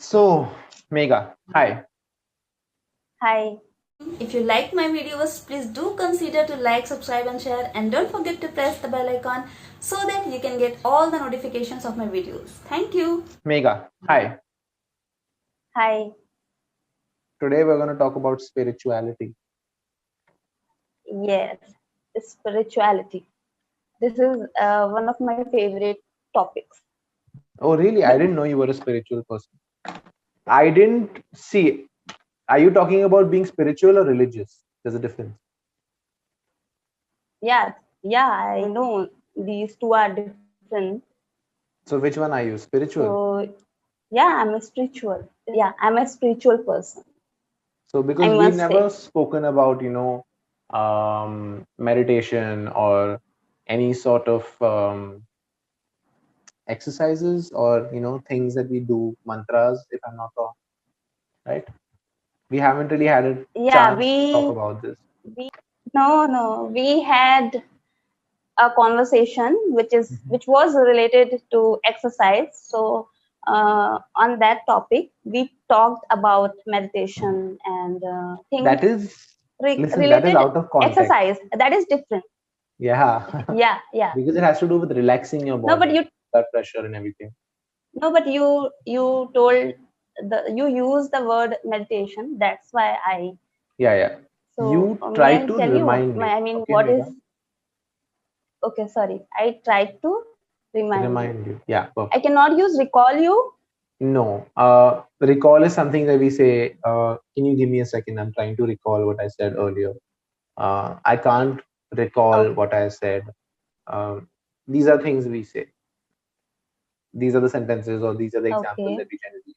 So, Megha, hi. Hi. If you like my videos, please do consider to like, subscribe and share, and don't forget to press the bell icon so that you can get all the notifications of my videos. Thank you. Megha, hi. Hi. Today we're going to talk about spirituality. Yes, spirituality. This is one of my favorite topics. Oh, really? I didn't know you were a spiritual person. I didn't see. Are you talking about being spiritual or religious? There's a difference. Yeah, yeah, I know these two are different. So, which one are you? Spiritual? So, yeah, I'm a spiritual. Yeah, I'm a spiritual person. So, I because we've must never say. spoken about, meditation or any sort of exercises or, things that we do, mantras, if I'm not wrong, right? We haven't really had a Yeah, chance to talk about this. we no, we had a conversation Mhm. which was related to exercise. So on that topic we talked about meditation and That things is, listen, that is related out of context. exercise that is different. Yeah, Yeah. because it has to do with relaxing your no but body, you blood pressure, and everything. no but you told you use the word meditation, that's why I Yeah, yeah. so You may try I to tell you remind me. I mean Okay, what is. Megha? Okay, sorry, I tried to remind you. Remind you. Yeah, I perfect. cannot use recall you. No, recall is something that we say, can you give me a second? I'm trying to recall what I said earlier. I can't recall Okay. what I said. These are things we say. These are the sentences or these are the examples that Okay. we generally use.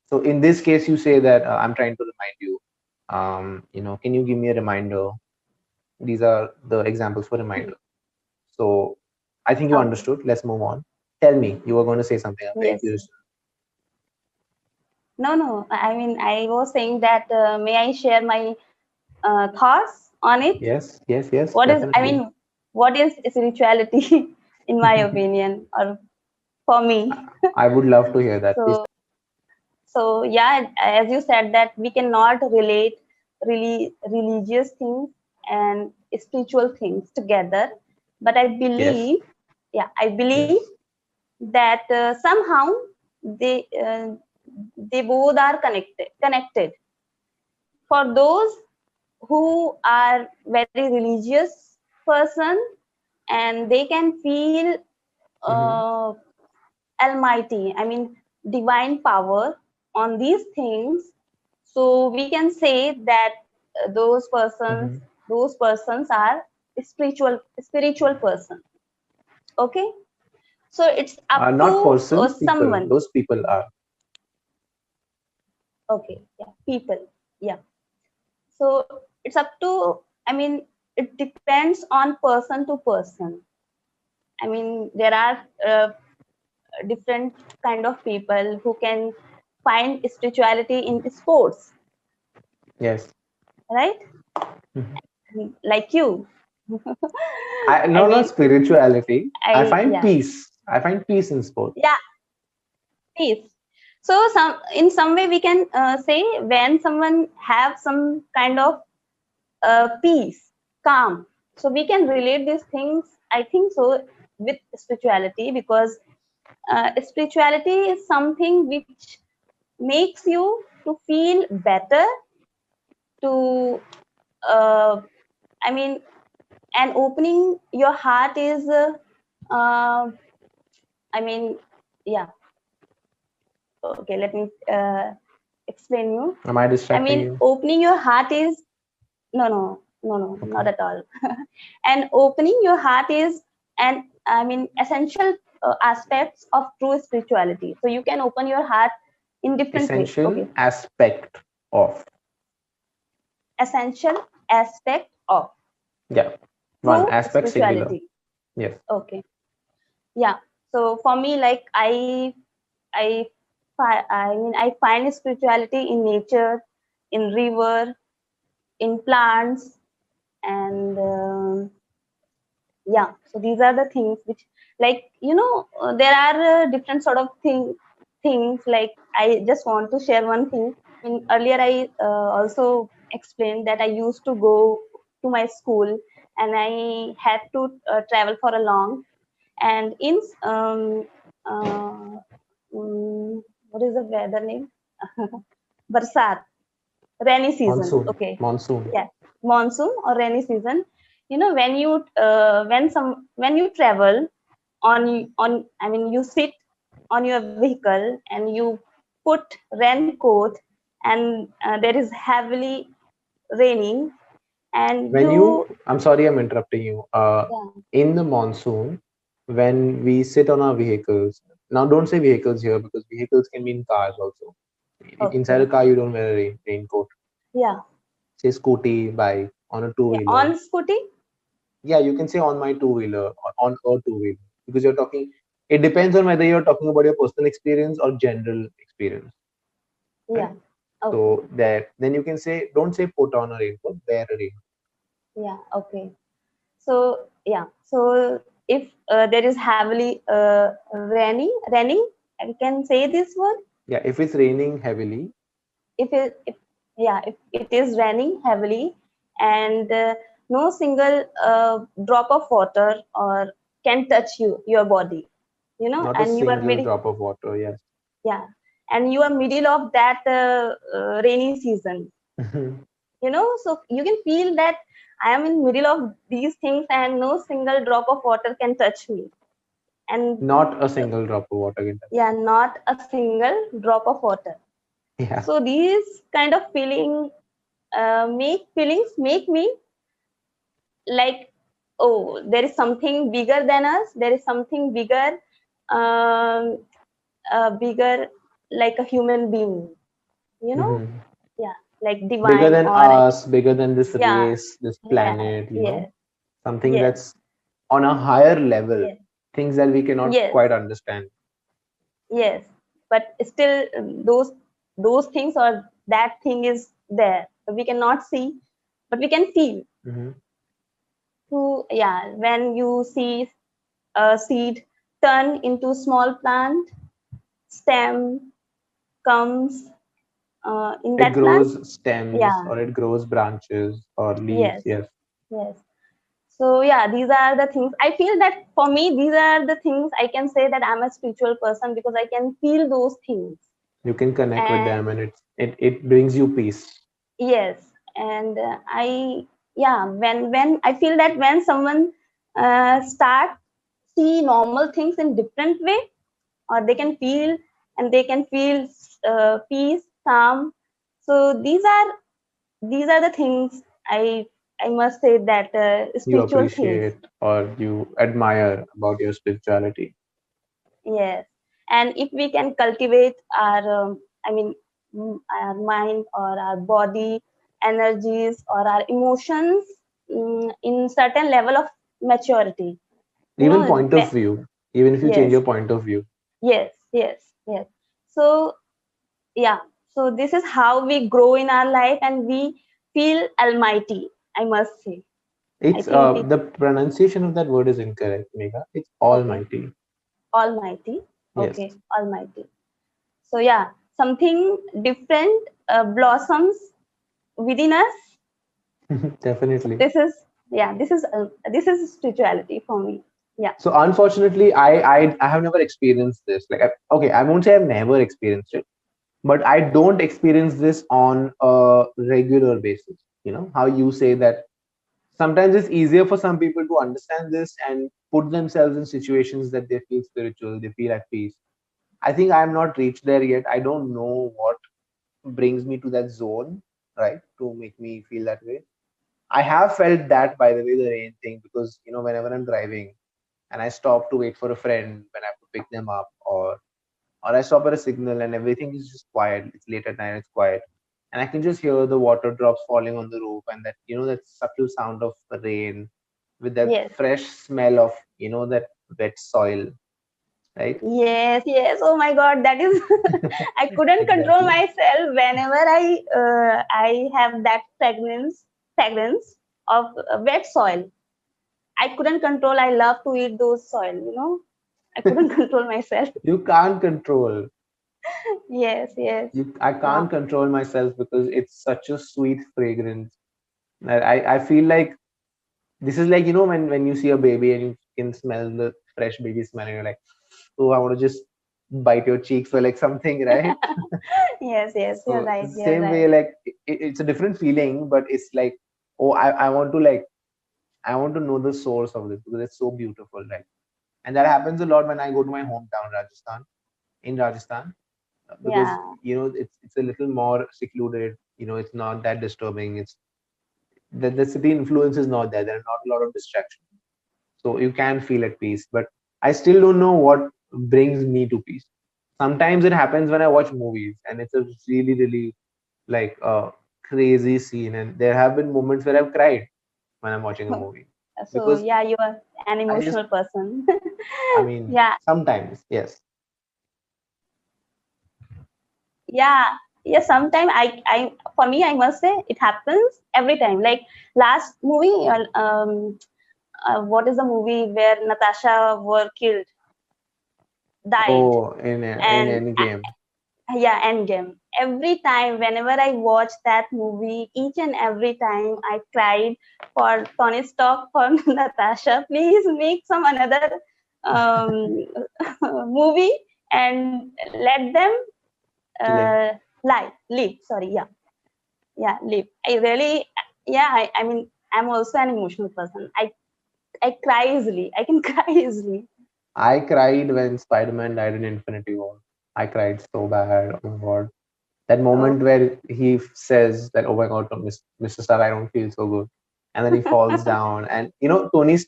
So in this case, you say that I'm trying to remind you. Can you give me a reminder? These are the examples for reminder. So I think you Okay. understood. Let's move on. Tell me, you were going to say something. I'm very Yes. curious. No. I mean, I was saying that may I share my thoughts on it? Yes, What is, I definitely. mean, what is spirituality in my opinion, or for me? I would love to hear that. Please. So, so yeah, as you said that we cannot relate really religious things and spiritual things together, but I Yes, believe, yeah, I believe yes. that somehow they both are connected for those who are very religious person, and they can feel Mm-hmm. uh, almighty, I mean divine power on these things. So we can say that Mm-hmm. those persons are spiritual person. Okay, so it's up Not to persons, people. someone. Those people are. Okay, yeah, people, yeah. So it's up to, I mean, it depends on person to person. I mean, there are different kind of people who can find spirituality in sports, Yes. right? Mhm. Like you. I No, not mean, spirituality. I I find yeah, peace. I find peace in sport. yeah, peace. So some, in some way we can say when someone have some kind of peace, calm, so we can relate these things, I think so, with spirituality, because spirituality is something which makes you to feel better, to I mean, and opening your heart is uh, I mean, yeah. Okay, let me explain you. Am I I distracting mean, you? opening your heart is, no, Okay. not at all. And opening your heart is an, I mean, essential aspects of true spirituality. So you can open your heart in different ways. Essential Okay, aspect of. essential aspect of Yeah. One true aspect singular. spirituality. Yes. Okay, yeah. So for me, like I I mean, I find spirituality in nature, in river, in plants, and yeah. So these are the things which, like, there are different sort of things. Like I just want to share one thing. Earlier I also explained that I used to go to my school and I had to travel for a long. And in uh, what is the weather name? Barsat, rainy season. Monsoon, Okay, monsoon. yeah, monsoon or rainy season. When you when you travel on, I mean, you sit on your vehicle and you put raincoat, and there is heavily raining, and When you, you, I'm sorry, I'm interrupting you. yeah, In the monsoon, when we sit on our vehicles, now don't say vehicles here because vehicles can be in cars also. Inside a okay, car, you don't wear a raincoat. yeah, Say scooty, bike, on a two yeah, wheeler. on scooty, Yeah, you can say on my two wheeler or on a two wheeler because you're talking. It depends on whether you're talking about your personal experience or general experience, right? yeah, okay, So that then you can say, don't say put on a raincoat, wear a raincoat. yeah, okay. So yeah, so if there is heavily raining, I can say this word. Yeah, if it's raining heavily, If yeah, if it is raining heavily, and no single drop of water or can touch your body, not a and you are single middle, drop of water. Yes. yeah, and you are middle of that rainy season, so you can feel that I am in middle of these things and no single drop of water can touch me. And Not a single drop of water can touch. yeah, not a single drop of water. Yeah. So these kind of feelings make me like, oh, there is something bigger than us, there is something bigger, um, bigger, like a human being, you know Hmm. yeah, like Bigger divine, than or us, bigger than this yeah, race, this yeah, planet, yes, something yes, that's on a higher level, yes, things that we cannot yes, quite understand. yes, but still, those things or that thing is there, but we cannot see, but we can feel. Hmm. So yeah, when you see a seed turn into small plant, stem comes in It that plant. grows stems Yeah, or it grows branches or leaves. yes, Yes. yes. So yeah, these are the things I feel that for me, these are the things I can say that I'm a spiritual person because I can feel those things. You can connect with And them and it brings you peace. yes, and yeah, when I feel that when someone start see normal things in different way, or they can feel, and they can feel peace, calm. So these are the things I must say that You spiritual things. appreciate or you admire about your spirituality. Yes, and if we can cultivate our, I mean, our mind or our body energies or our emotions, in certain level of maturity, you Even know. point of view, even if you change Yes, your point of view. yes, yes, yes. So yeah, so this is how we grow in our life and we feel almighty, I must say. I It's think it, the pronunciation of that word is incorrect, Megha. It's okay, almighty. almighty, Yes. okay, almighty. So yeah, something different blossoms within us. So Definitely. this is spirituality for me. Yeah. So unfortunately, I have never experienced this. Like, okay, I won't say I've never experienced it, but I don't experience this on a regular basis. How you say that sometimes it's easier for some people to understand this and put themselves in situations that they feel spiritual, they feel at peace. I think I am not reached there yet. I don't know what brings me to that zone, right, to make me feel that way. I have felt that, by the way, the rain thing, because whenever I'm driving and I stop to wait for a friend when I have to pick them up, or I stop at a signal and everything is just quiet. It's late at night, it's quiet. And I can just hear the water drops falling on the roof and that subtle sound of the rain with that Yes. fresh smell of, that wet soil, right? Yes. Yes. Oh my God, that is. I couldn't control Exactly. myself whenever I have that fragrance of wet soil. I couldn't control. I love to eat those soil. I couldn't control myself. You can't control. Yes, yes. I Wow. can't control myself because it's such a sweet fragrance. I feel like this is like, when you see a baby and you can smell the fresh baby smell and you're like, oh, I want to just bite your cheeks or like something, right? Yes, yes, you're So right, it's the you're same way, right. like it's a different feeling, but it's like, oh, I want to like, I want to know the source of this because it's so beautiful, right? And that happens a lot when I go to my hometown, Rajasthan, in Rajasthan, because Yeah. it's a little more secluded. It's not that disturbing. It's the city influence is not there. There are not a lot of distractions, so you can feel at peace. But I still don't know what brings me to peace. Sometimes it happens when I watch movies, and it's a really, really like a crazy scene. And there have been moments where I've cried when I'm watching a movie So because yeah, you are an I just, emotional person. I mean, Yeah, sometimes, yes. yeah, yeah. Sometimes for me, I must say it happens every time. Like last movie, what is the movie where Natasha were killed, died, Oh, in and any game. yeah, Endgame. Every time, whenever I watch that movie, each and every time I cried for Tony Stark, for Natasha. Please make some another um, movie and let them Live. live. Sorry, yeah, yeah, live. I really, yeah. I mean, I'm also an emotional person. I cry easily. I can cry easily. I cried when Spider-Man died in Infinity War. I cried so bad. Oh my god. That Oh. moment where he says that, "Oh my god, Mr. Stark, I don't feel so good," and then he falls down, and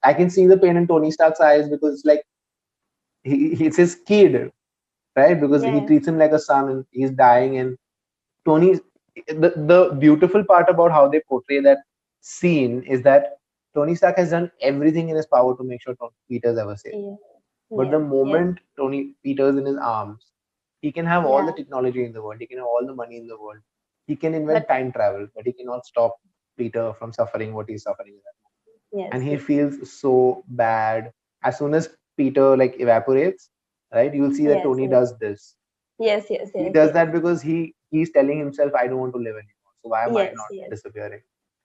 I can see the pain in Tony Stark's eyes because it's like he's his kid, right? Because he Yes, treats him like a son, and he's dying, and Tony's the beautiful part about how they portray that scene is that Tony Stark has done everything in his power to make sure Peter's ever safe. yes, But the yes, yes, moment Tony Peter's in his arms, he can have all the yeah. technology in the world, he can have all the money in the world, he can invent But time travel, but he cannot stop Peter from suffering what he's suffering. And yes, he yes, feels so bad. As soon as Peter like evaporates, right, you'll see that yes, Tony yes, does this. yes, yes, He yes, does yes, that because he's telling himself, I don't want to live anymore. So why am I yes, not yes. disappearing?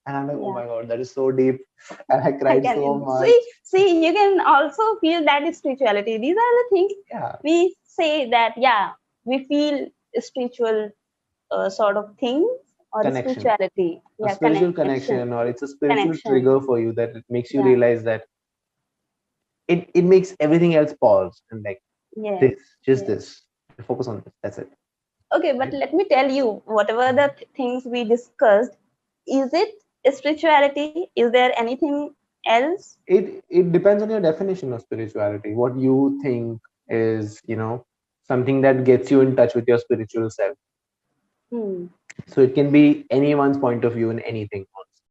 And I'm like, oh Yeah. my god, that is so deep. And I I cried so can much. see. You can also feel that is spirituality. These are the things Yeah. we say that yeah, we feel spiritual sort of things or Connection. spirituality. A Yeah, spiritual connection, connection, or it's a spiritual connection. trigger for you that it makes you Yeah. realize that it makes everything else pause and like Yes. this, just Yes. this. Focus on this. That's it. Okay, but Right? let me tell you, whatever the things we discussed, is it spirituality? Is there anything else? It depends on your definition of spirituality. What you think is, something that gets you in touch with your spiritual self. Hmm. So it can be anyone's point of view in anything.